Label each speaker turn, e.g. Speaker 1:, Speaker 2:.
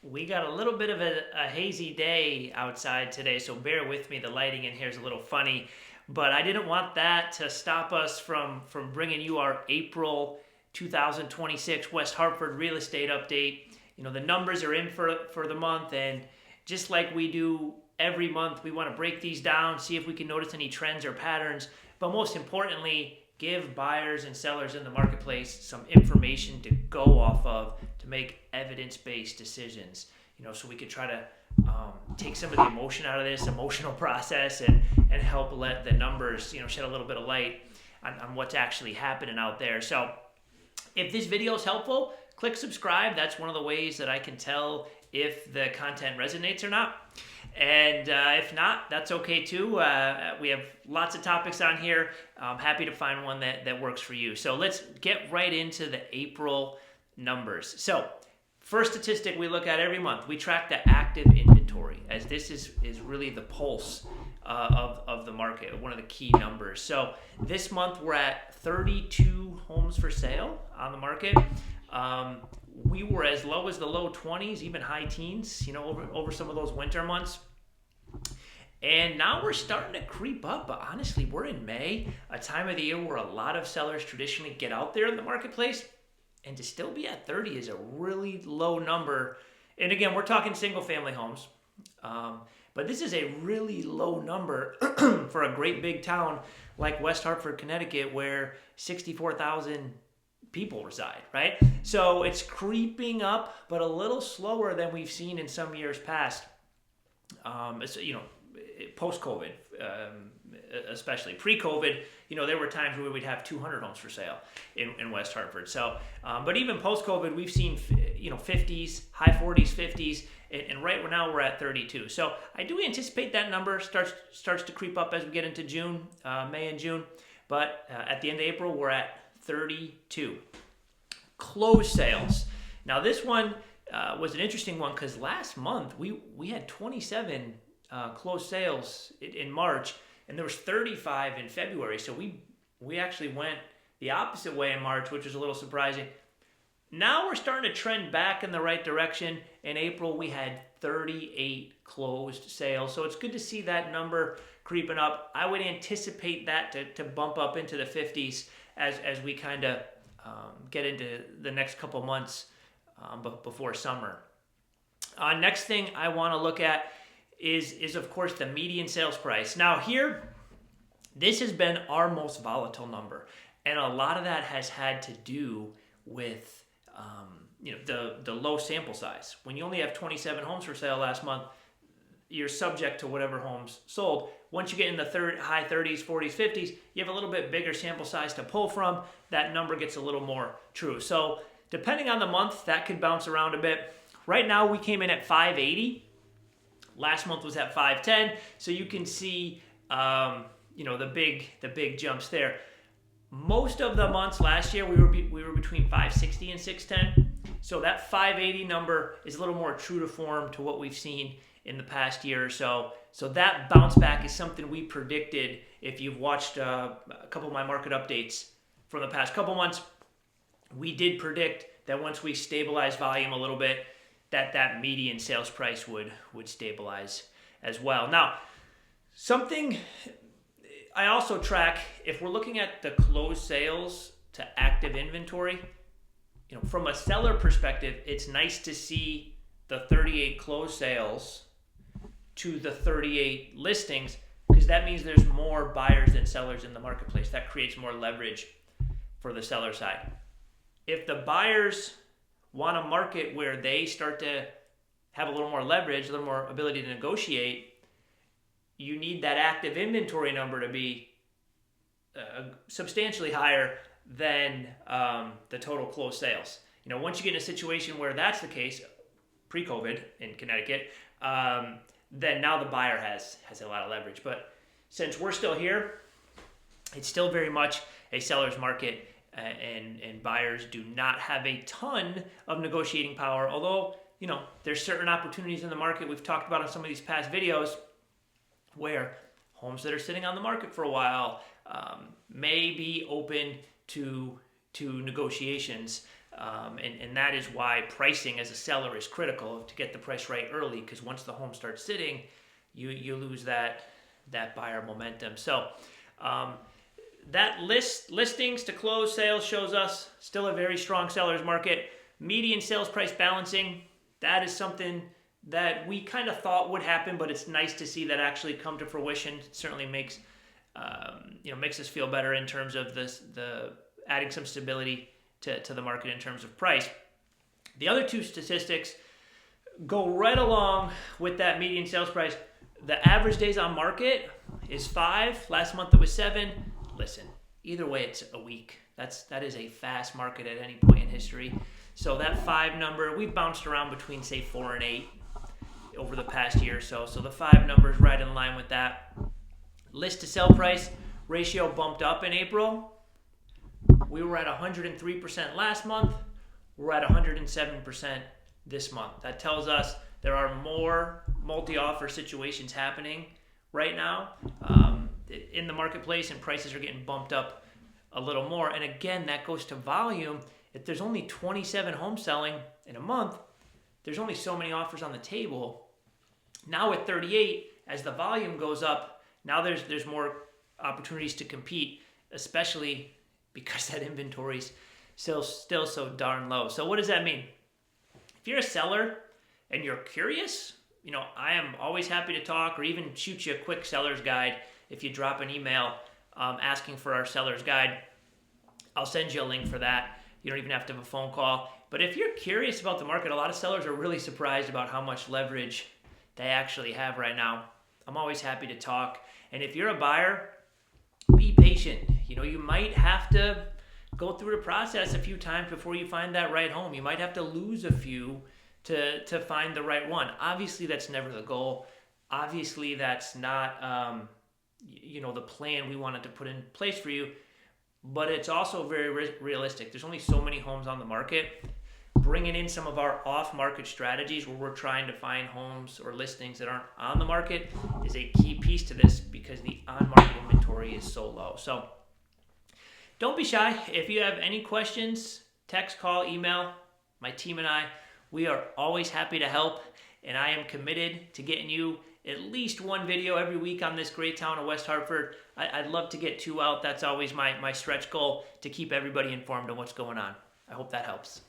Speaker 1: We got a little bit of a hazy day outside today, so bear with me. The lighting in here is a little funny, but I didn't want that to stop us from bringing you our April 2026 West Hartford real estate update. The numbers are in for the month, and just like we do every month, we want to break these down, see if we can notice any trends or patterns, but most importantly, give buyers and sellers in the marketplace some information to go off of to make evidence-based decisions. So we could try to take some of the emotion out of this emotional process and help let the numbers, shed a little bit of light on what's actually happening out there. So if this video is helpful, click subscribe. That's one of the ways that I can tell if the content resonates or not. And if not, that's okay too. We have lots of topics on here. I'm happy to find one that works for you. So let's get right into the April numbers. So first statistic we look at every month, we track the active inventory, as this is really the pulse of the market, one of the key numbers. So this month we're at 32 homes for sale on the market. We were as low as the low 20s, even high teens, over some of those winter months. And now we're starting to creep up, but honestly, we're in May, a time of the year where a lot of sellers traditionally get out there in the marketplace, and to still be at 30 is a really low number. And again, we're talking single family homes, but this is a really low number for a great big town like West Hartford, Connecticut, where 64,000 people reside, right? So it's creeping up, but a little slower than we've seen in some years past. Post-COVID, especially pre-COVID, there were times where we'd have 200 homes for sale in West Hartford. So, but even post-COVID, we've seen 50s, high 40s, 50s, and right now we're at 32. So I do anticipate that number starts to creep up as we get into June, May and June. But at the end of April, we're at 32. Closed sales. Now this one was an interesting one because last month we had 27 closed sales in March, and there was 35 in February. So we actually went the opposite way in March, which was a little surprising. Now we're starting to trend back in the right direction. In April, we had 38 closed sales. So it's good to see that number creeping up. I would anticipate that to bump up into the 50s as we kind of get into the next couple months before summer. Next thing I want to look at is of course the median sales price. Now here, this has been our most volatile number, and a lot of that has had to do with the low sample size. When you only have 27 homes for sale last month, you're subject to whatever homes sold. Once you get in the high 30s, 40s, 50s, you have a little bit bigger sample size to pull from. That number gets a little more true. So depending on the month, that could bounce around a bit. Right now, we came in at 580. Last month was at 510. So you can see, the big jumps there. Most of the months last year, we were between 560 and 610. So that 580 number is a little more true to form to what we've seen in the past year or so. So that bounce back is something we predicted. If you've watched a couple of my market updates from the past couple months, we did predict that once we stabilize volume a little bit, that median sales price would stabilize as well. Now, something I also track, if we're looking at the closed sales to active inventory, from a seller perspective, it's nice to see the 38 closed sales to the 38 listings, because that means there's more buyers than sellers in the marketplace. That creates more leverage for the seller side. If the buyers want a market where they start to have a little more leverage, a little more ability to negotiate, you need that active inventory number to be substantially higher than the total closed sales. Once you get in a situation where that's the case, pre-COVID in Connecticut, then now the buyer has a lot of leverage. But since we're still here, it's still very much a seller's market, and buyers do not have a ton of negotiating power. Although, there's certain opportunities in the market we've talked about in some of these past videos where homes that are sitting on the market for a while may be open to negotiations And that is why pricing as a seller is critical, to get the price right early, because once the home starts sitting, you lose that buyer momentum. So that listings to close sales shows us still a very strong seller's market. Median sales price balancing, that is something that we kind of thought would happen, but it's nice to see that actually come to fruition. It certainly makes us feel better in terms of the adding some stability to the market in terms of price. The other two statistics go right along with that median sales price. The average days on market is 5. Last month it was 7. Listen, either way it's a week. That is a fast market at any point in history. So that 5 number, we've bounced around between say 4 and 8 over the past year or so. So the 5 number is right in line with that. List to sell price ratio bumped up in April. We were at 103% last month. We're at 107% this month. That tells us there are more multi-offer situations happening right now in the marketplace, and prices are getting bumped up a little more. And again, that goes to volume. If there's only 27 homes selling in a month, there's only so many offers on the table. Now with 38, as the volume goes up, now there's more opportunities to compete, especially because that inventory is still so darn low. So what does that mean? If you're a seller and you're curious, I am always happy to talk, or even shoot you a quick seller's guide. If you drop an email asking for our seller's guide, I'll send you a link for that. You don't even have to have a phone call. But if you're curious about the market, a lot of sellers are really surprised about how much leverage they actually have right now. I'm always happy to talk. And if you're a buyer, be patient. You might have to go through the process a few times before you find that right home. You might have to lose a few to find the right one. Obviously, that's never the goal. Obviously, that's not the plan we wanted to put in place for you. But it's also very realistic. There's only so many homes on the market. Bringing in some of our off-market strategies where we're trying to find homes or listings that aren't on the market is a key piece to this, because the on-market inventory is so low. So don't be shy. If you have any questions, text, call, email. My team and I, we are always happy to help, and I am committed to getting you at least one video every week on this great town of West Hartford. I'd love to get 2 out. That's always my stretch goal, to keep everybody informed on what's going on. I hope that helps.